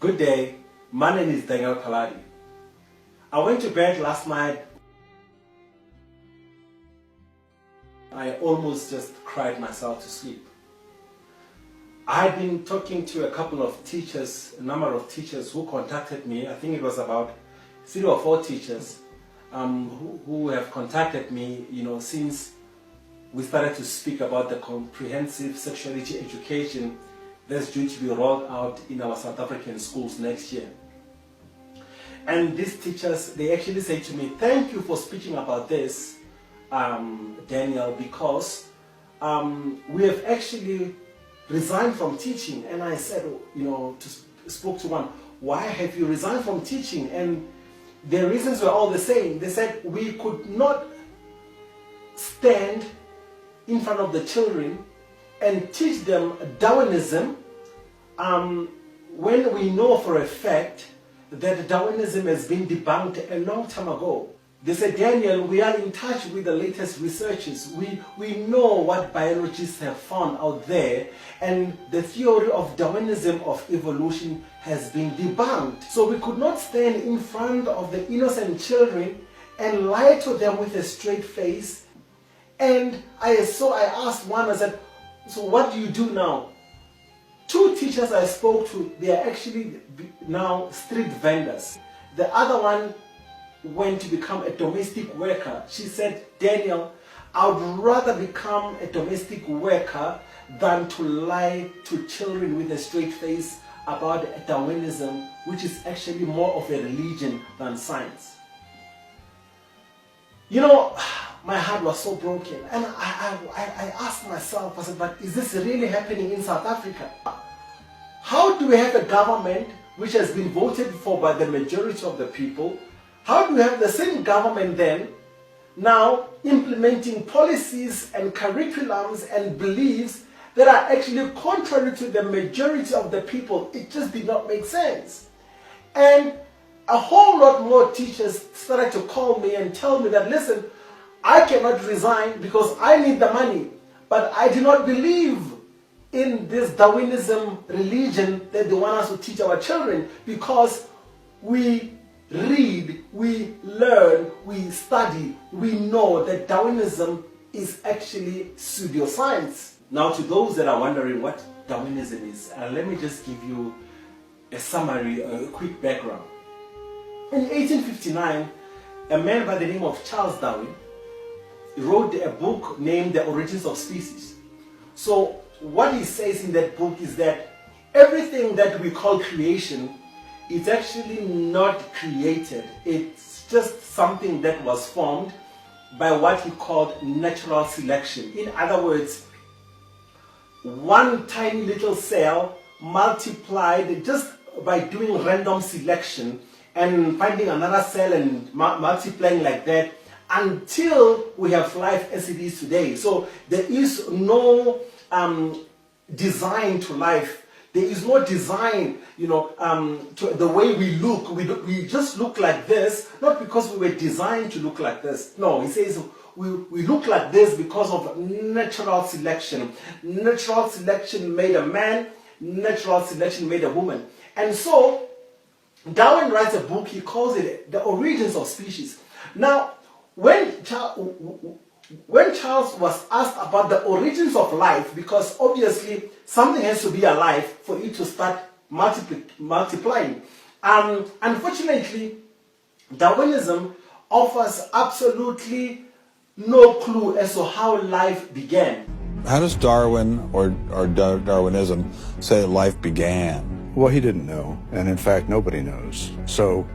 Good day, my name is Phaladi. I went to bed last night. I almost just cried myself to sleep. I had been talking to a couple of teachers, a number of teachers who contacted me. I think it was about 3 or 4 teachers who have contacted me, since we started to speak about the comprehensive sexuality education that's due to be rolled out in our South African schools next year. And these teachers, they actually say to me, thank you for speaking about this, Daniel, because we have actually resigned from teaching. And I said, spoke to one, why have you resigned from teaching? And the reasons were all the same. They said we could not stand in front of the children and teach them Darwinism when we know for a fact that Darwinism has been debunked a long time ago. They said, Daniel, we are in touch with the latest researches. We know what biologists have found out there, and the theory of Darwinism of evolution has been debunked. So we could not stand in front of the innocent children and lie to them with a straight face. And I asked one, I said, so what do you do now? 2 teachers I spoke to, they are actually now street vendors. The other one went to become a domestic worker. She said, Daniel, I would rather become a domestic worker than to lie to children with a straight face about Darwinism, which is actually more of a religion than science. My heart was so broken, and I asked myself, I said, but is this really happening in South Africa? How do we have a government which has been voted for by the majority of the people? How do we have the same government then now implementing policies and curriculums and beliefs that are actually contrary to the majority of the people? It just did not make sense. And a whole lot more teachers started to call me and tell me that, listen, I cannot resign because I need the money, but I do not believe in this Darwinism religion that they want us to teach our children, because we read, we learn, we study, we know that Darwinism is actually pseudo-science. Now, to those that are wondering what Darwinism is, let me just give you a summary, a quick background. In 1859, a man by the name of Charles Darwin wrote a book named The Origins of Species. So what he says in that book is that everything that we call creation is actually not created. It's just something that was formed by what he called natural selection. In other words, one tiny little cell multiplied just by doing random selection and finding another cell and multiplying like that until we have life as it is today. So there is no design to life. There is no design, to the way we look. We just look like this, not because we were designed to look like this. No, he says we look like this because of natural selection. Natural selection made a man, natural selection made a woman. And so Darwin writes a book, he calls it The Origins of Species. Now, when Charles was asked about the origins of life, because obviously something has to be alive for it to start multiplying. Unfortunately, Darwinism offers absolutely no clue as to how life began. How does Darwin or Darwinism say that life began? Well, he didn't know, and in fact, nobody knows. So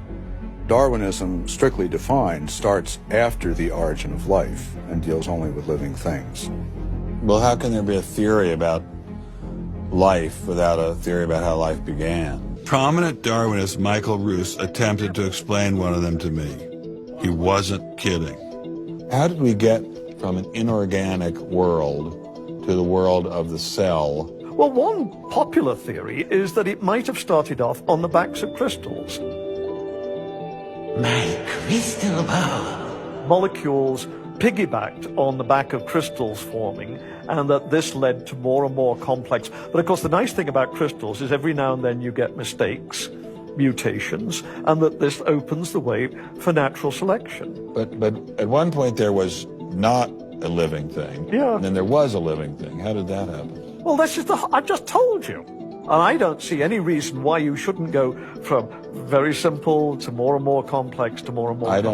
Darwinism, strictly defined, starts after the origin of life and deals only with living things. Well, how can there be a theory about life without a theory about how life began? Prominent Darwinist Michael Roos attempted to explain one of them to me. He wasn't kidding. How did we get from an inorganic world to the world of the cell? Well, one popular theory is that it might have started off on the backs of crystals. My crystal ball. Molecules piggybacked on the back of crystals forming, and that this led to more and more complex. But of course, the nice thing about crystals is every now and then you get mistakes, mutations, and that this opens the way for natural selection. But at one point there was not a living thing, Yeah. and then there was a living thing. How did that happen? Well, that's just I've just told you. And I don't see any reason why you shouldn't go from very simple to more and more complex to more and more complex.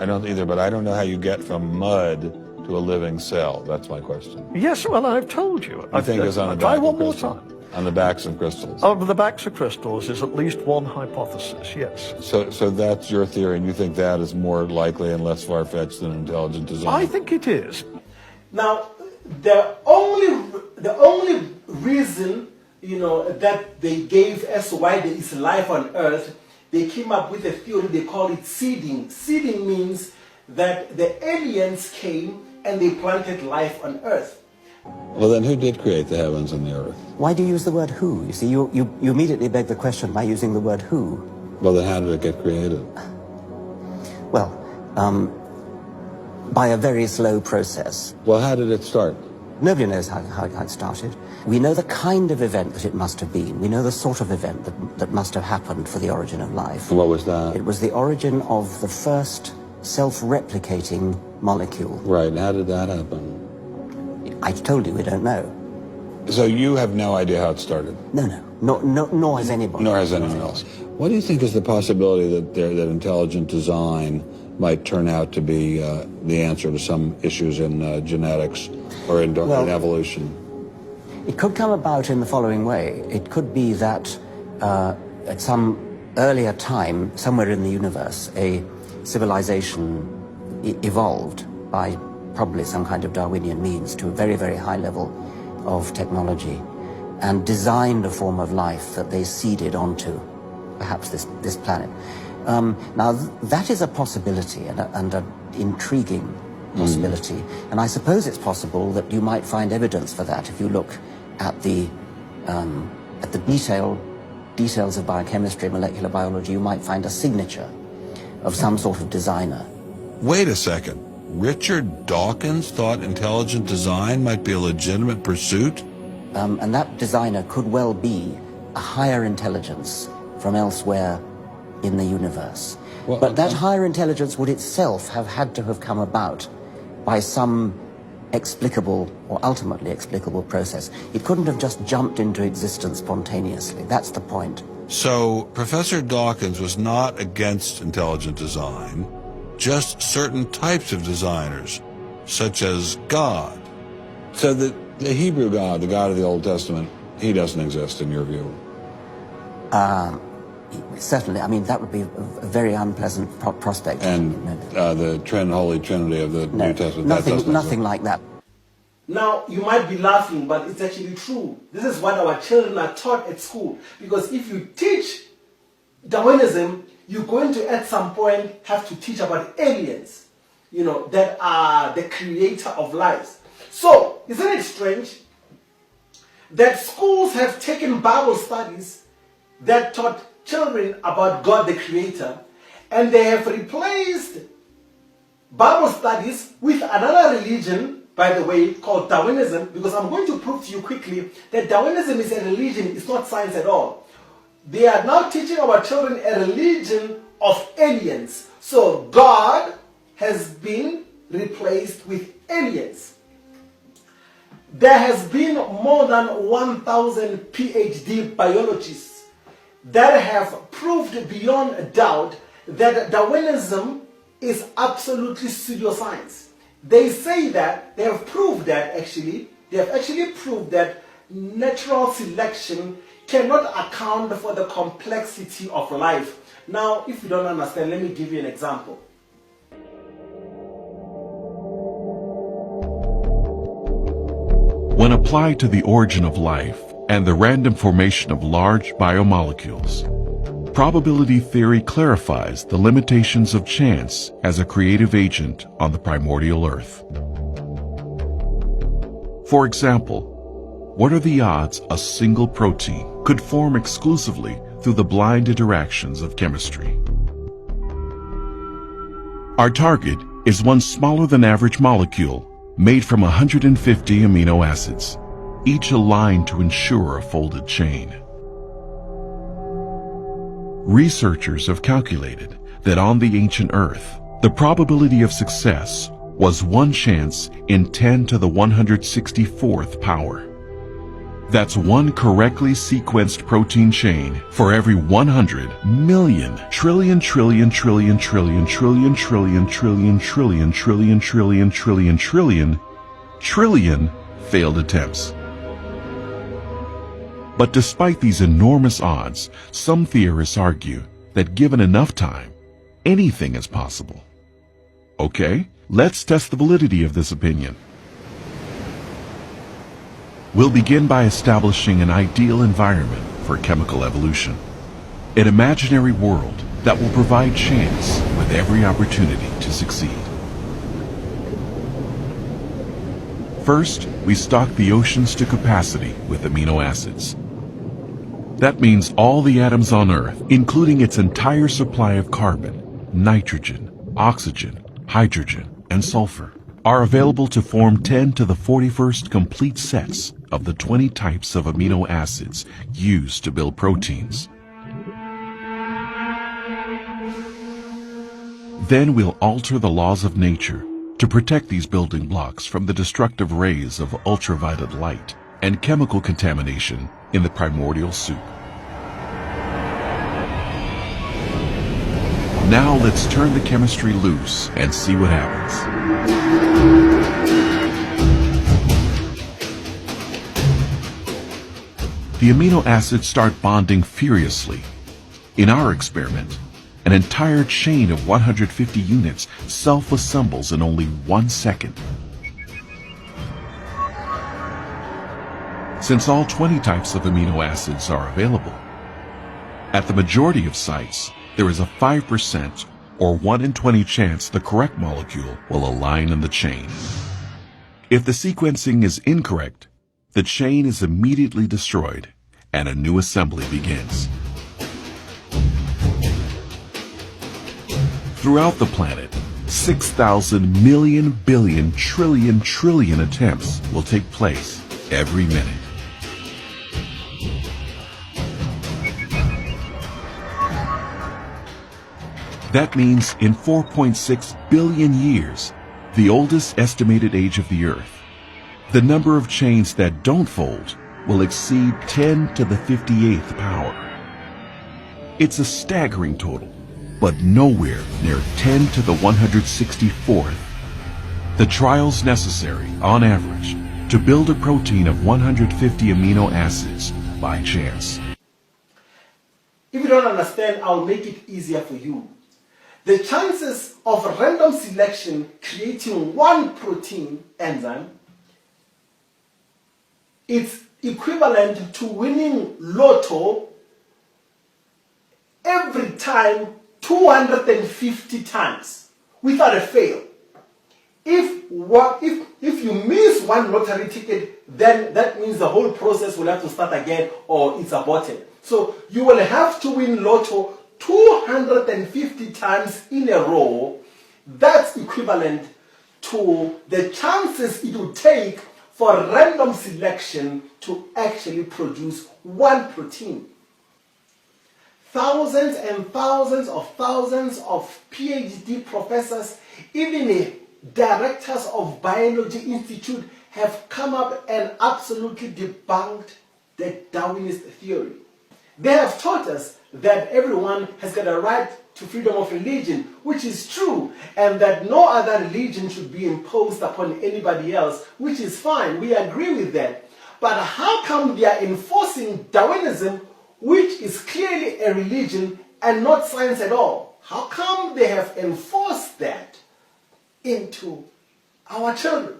I don't either, but I don't know how you get from mud to a living cell. That's my question. Yes, well, I've told you. I think it's on the Try back one of more crystals. time. On the backs of crystals. On the backs of crystals is at least one hypothesis, yes. So that's your theory, and you think that is more likely and less far-fetched than intelligent design? I think it is. Now, the only reason, that they gave as to why there is life on Earth, they came up with a theory, they call it seeding. Seeding means that the aliens came and they planted life on Earth. Well, then who did create the heavens and the earth? Why do you use the word who? You see, you immediately beg the question by using the word who. Well, then how did it get created? Well, by a very slow process. Well, how did it start? Nobody knows how it started. We know the kind of event that it must have been. We know the sort of event that must have happened for the origin of life. And what was that? It was the origin of the first self-replicating molecule. Right, and how did that happen? I told you we don't know. So you have no idea how it started? No, nor has anybody. Nor has anyone else. What do you think is the possibility that intelligent design might turn out to be the answer to some issues in genetics or in evolution? It could come about in the following way. It could be that at some earlier time, somewhere in the universe, a civilization evolved by probably some kind of Darwinian means to a very, very high level of technology and designed a form of life that they seeded onto perhaps this planet. Now, that is a possibility and an intriguing possibility. And I suppose it's possible that you might find evidence for that if you look at the details of biochemistry, molecular biology. You might find a signature of some sort of designer. Wait a second. Richard Dawkins thought intelligent design might be a legitimate pursuit? And that designer could well be a higher intelligence from elsewhere in the universe. Well, but that higher intelligence would itself have had to have come about by some explicable or ultimately explicable process. It couldn't have just jumped into existence spontaneously. That's the point. So Professor Dawkins was not against intelligent design, just certain types of designers, such as God. So the Hebrew God, the God of the Old Testament, he doesn't exist in your view? Certainly. I mean, that would be a very unpleasant prospect. And the Holy Trinity of the New Testament? Nothing like that. Now, you might be laughing, but it's actually true. This is what our children are taught at school. Because if you teach Darwinism, you're going to at some point have to teach about aliens, that are the creator of life. So, isn't it strange that schools have taken Bible studies that taught children about God the Creator, and they have replaced Bible studies with another religion, by the way, called Darwinism, because I'm going to prove to you quickly that Darwinism is a religion, it's not science at all. They are now teaching our children a religion of aliens. So God has been replaced with aliens. There has been more than 1,000 PhD biologists that have proved beyond a doubt that Darwinism is absolutely pseudo-science. They say that, they have proved that actually proved that natural selection cannot account for the complexity of life. Now, if you don't understand, let me give you an example. When applied to the origin of life and the random formation of large biomolecules, probability theory clarifies the limitations of chance as a creative agent on the primordial Earth. For example, what are the odds a single protein could form exclusively through the blind interactions of chemistry? Our target is one smaller than average molecule made from 150 amino acids, each aligned to ensure a folded chain. Researchers have calculated that on the ancient Earth, the probability of success was 1 chance in 10 to the 164th power. That's one correctly sequenced protein chain for every 100 million trillion trillion trillion trillion trillion trillion trillion trillion trillion trillion trillion trillion trillion failed attempts. But despite these enormous odds, some theorists argue that given enough time, anything is possible. Okay, let's test the validity of this opinion. We'll begin by establishing an ideal environment for chemical evolution. An imaginary world that will provide chance with every opportunity to succeed. First, we stock the oceans to capacity with amino acids. That means all the atoms on Earth, including its entire supply of carbon, nitrogen, oxygen, hydrogen, and sulfur, are available to form 10 to the 41st complete sets of the 20 types of amino acids used to build proteins. Then we'll alter the laws of nature to protect these building blocks from the destructive rays of ultraviolet light and chemical contamination in the primordial soup. Now let's turn the chemistry loose and see what happens. The amino acids start bonding furiously. In our experiment, an entire chain of 150 units self-assembles in only 1 second. Since all 20 types of amino acids are available, at the majority of sites, there is a 5% or 1 in 20 chance the correct molecule will align in the chain. If the sequencing is incorrect, the chain is immediately destroyed and a new assembly begins. Throughout the planet, 6,000 million billion trillion trillion attempts will take place every minute. That means in 4.6 billion years, the oldest estimated age of the Earth, the number of chains that don't fold will exceed 10 to the 58th power. It's a staggering total, but nowhere near 10 to the 164th. The trials necessary, on average, to build a protein of 150 amino acids by chance. If you don't understand, I'll make it easier for you. The chances of random selection creating one protein enzyme, it's equivalent to winning lotto every time 250 times without a fail. If you miss one lottery ticket, then that means the whole process will have to start again or it's aborted. So you will have to win lotto 250 times in a row. That's equivalent to the chances it would take for random selection to actually produce one protein. Thousands and thousands of PhD professors, even directors of biology institute have come up and absolutely debunked the Darwinist theory. They have taught us that everyone has got a right to freedom of religion, which is true, and that no other religion should be imposed upon anybody else, which is fine. We agree with that. But how come they are enforcing Darwinism, which is clearly a religion and not science at all? How come they have enforced that into our children?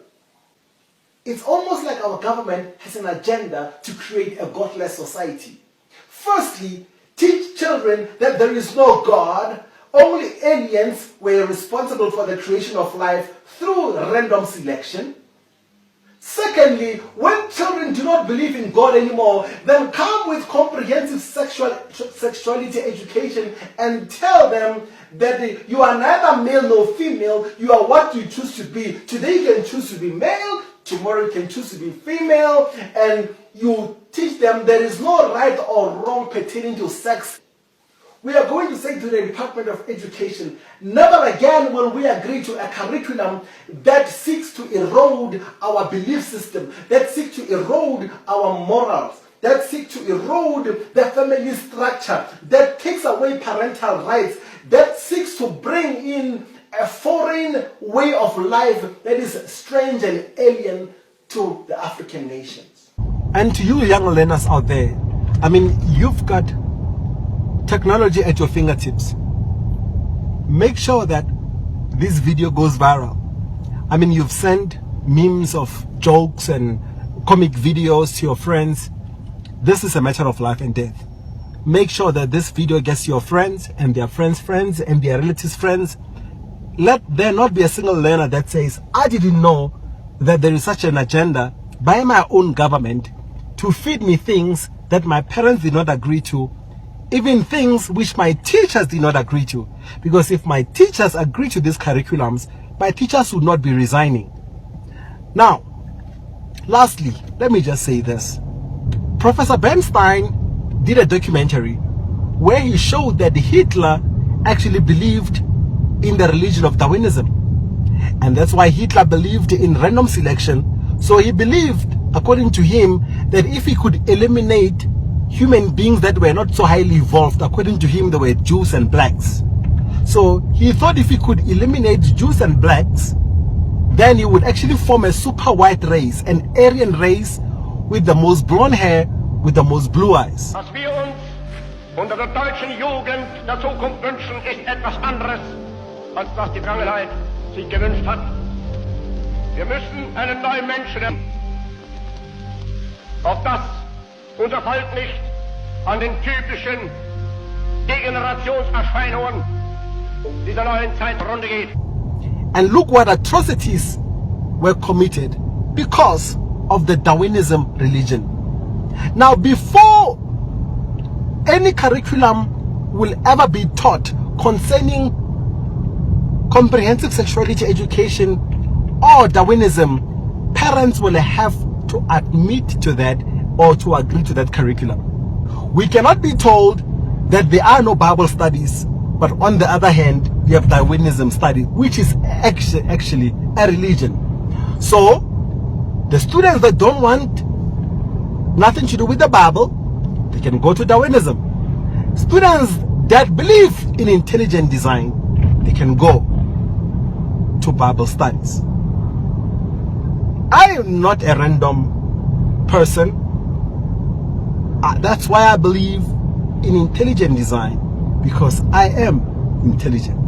It's almost like our government has an agenda to create a godless society. Firstly, teach children that there is no God, only aliens were responsible for the creation of life through random selection. Secondly, when children do not believe in God anymore, then come with comprehensive sexuality education and tell them that you are neither male nor female, you are what you choose to be. Today you can choose to be male, tomorrow you can choose to be female, and you teach them there is no right or wrong pertaining to sex. We are going to say to the Department of Education, never again will we agree to a curriculum that seeks to erode our belief system, that seeks to erode our morals, that seeks to erode the family structure, that takes away parental rights, that seeks to bring in a foreign way of life that is strange and alien to the African nations. And to you young learners out there, I mean, you've got technology at your fingertips. Make sure that this video goes viral. I mean, you've sent memes of jokes and comic videos to your friends. This is a matter of life and death. Make sure that this video gets your friends and their friends' friends and their relatives' friends. Let there not be a single learner that says, I didn't know that there is such an agenda by my own government to feed me things that my parents did not agree to, even things which my teachers did not agree to. Because if my teachers agree to these curriculums, my teachers would not be resigning. Now, lastly, let me just say this. Professor Bernstein did a documentary where he showed that Hitler actually believed in the religion of Darwinism. And that's why Hitler believed in random selection. So he believed, according to him, that if he could eliminate human beings that were not so highly evolved, according to him, they were Jews and blacks. So he thought if he could eliminate Jews and blacks, then he would actually form a super white race, an Aryan race with the most blonde hair, with the most blue eyes. Was wir uns unter der deutschen Jugend der Zukunft wünschen, ist etwas anderes, als was die Vergangenheit sich gewünscht hat. Wir müssen einen neuen Menschen haben, auf das unser Volk nicht an den typischen Degenerationserscheinungen dieser neuen Zeit zugrunde geht. And look what atrocities were committed because of the Darwinism religion. Now, before any curriculum will ever be taught concerning comprehensive sexuality education or Darwinism, parents will have to admit to that or to agree to that curriculum. We cannot be told that there are no Bible studies, but on the other hand, we have Darwinism studies, which is actually a religion. So, the students that don't want nothing to do with the Bible, they can go to Darwinism. Students that believe in intelligent design, they can go to Bible studies. I am not a random person. That's why I believe in intelligent design, because I am intelligent.